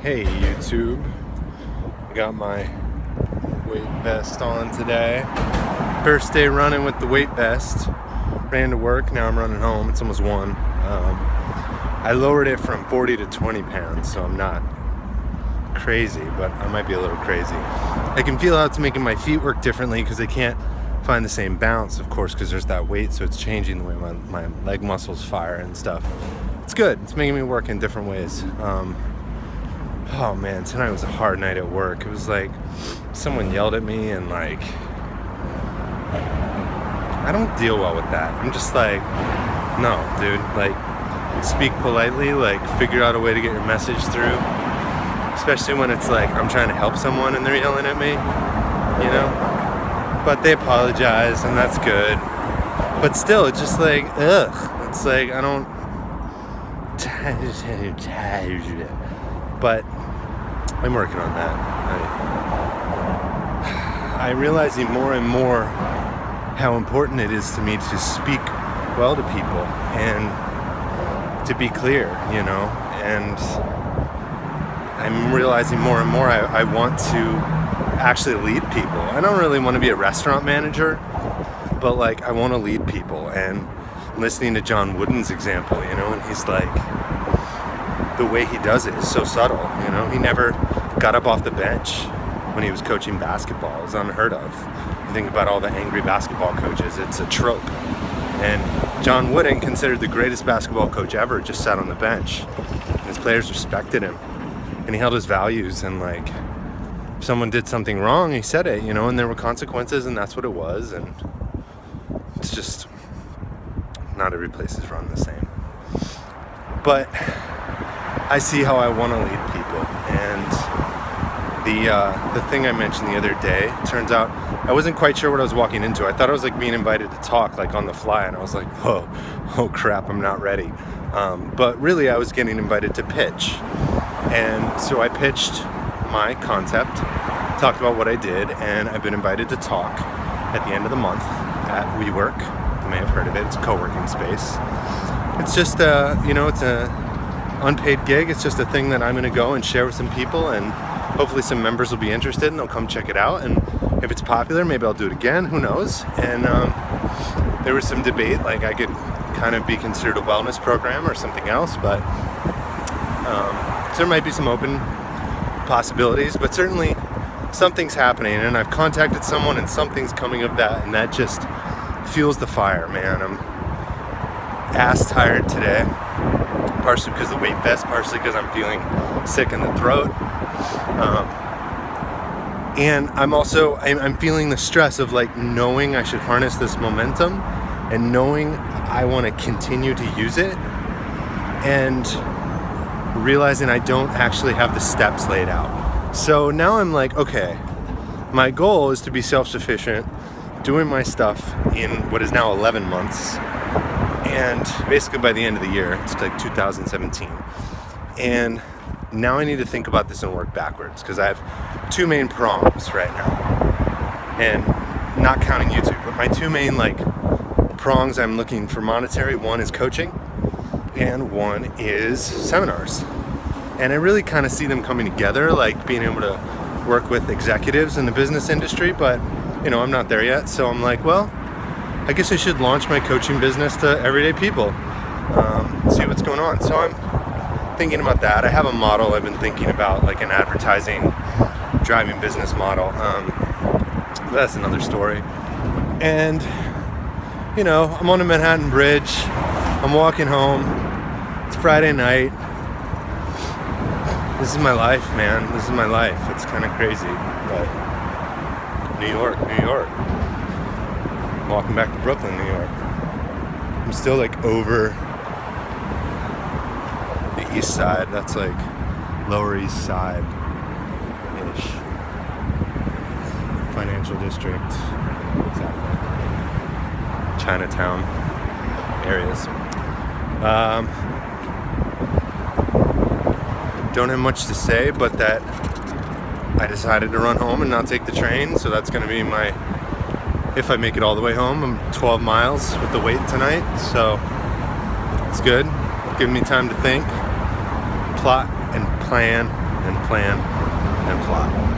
Hey YouTube, got my weight vest on today. First day running with the weight vest. Ran to work, now I'm running home. It's almost 1. I lowered it from 40 to 20 pounds, so I'm not crazy, but I might be a little crazy. I can feel how it's making my feet work differently because I can't find the same bounce, of course, because there's that weight, so it's changing the way my leg muscles fire and stuff. It's good. It's making me work in different ways. Oh man, tonight was a hard night at work. It was like someone yelled at me and like, I don't deal well with that. I'm just like, no, dude, like speak politely, like figure out a way to get your message through. Especially when it's like I'm trying to help someone and they're yelling at me, you know? But they apologize and that's good. But still, it's just like, ugh. It's like, I don't, but I'm working on that. I'm realizing more and more how important it is to me to speak well to people and to be clear, you know, and I'm realizing more and more I want to actually lead people. I don't really want to be a restaurant manager, but like I want to lead people. And listening to John Wooden's example, you know, and he's like, the way he does it is so subtle, you know. He never got up off the bench when he was coaching basketball. It's unheard of. You think about all the angry basketball coaches, it's a trope. And John Wooden, considered the greatest basketball coach ever, just sat on the bench. And his players respected him. And he held his values, and like, if someone did something wrong, he said it, you know, and there were consequences, and that's what it was. And it's just, not every place is run the same. But I see how I want to lead people, and the thing I mentioned the other day, turns out I wasn't quite sure what I was walking into. I thought I was like being invited to talk like on the fly, and I was like, whoa, oh crap, I'm not ready. But really I was getting invited to pitch, and so I pitched my concept, talked about what I did, and I've been invited to talk at the end of the month at WeWork. You may have heard of it. It's a co-working space. It's just you know, it's a unpaid gig. It's just a thing that I'm going to go and share with some people, and hopefully some members will be interested and they'll come check it out. And if it's popular, maybe I'll do it again. Who knows? And there was some debate, like I could kind of be considered a wellness program or something else, but so there might be some open possibilities, but certainly something's happening, and I've contacted someone and something's coming of that, and that just fuels the fire, man. I'm ass tired today, partially because of the weight vest, partially because I'm feeling sick in the throat, and I'm feeling the stress of like knowing I should harness this momentum and knowing I want to continue to use it, and realizing I don't actually have the steps laid out. So now I'm like, okay, my goal is to be self-sufficient, doing my stuff in what is now 11 months, and basically by the end of the year, it's like 2017. And now I need to think about this and work backwards, because I have 2 main prongs right now, and not counting YouTube, but my 2 main like prongs I'm looking for monetary. One is coaching, and one is seminars. And I really kind of see them coming together, like being able to work with executives in the business industry, but you know, I'm not there yet. So I'm like, well, I guess I should launch my coaching business to everyday people, see what's going on. So I'm thinking about that. I have a model I've been thinking about, like an advertising driving business model. But that's another story. And you know, I'm on the Manhattan Bridge, I'm walking home, it's Friday night. This is my life, man. This is my life. It's kind of crazy, but New York. I'm walking back to Brooklyn, New York. I'm still like over the east side. That's like Lower East Side-ish. Financial district. Exactly. Chinatown areas. Don't have much to say, but that I decided to run home and not take the train, so that's going to be my, if I make it all the way home. I'm 12 miles with the weight tonight, so it's good. Giving me time to think, plot, and plan, and plan and plot.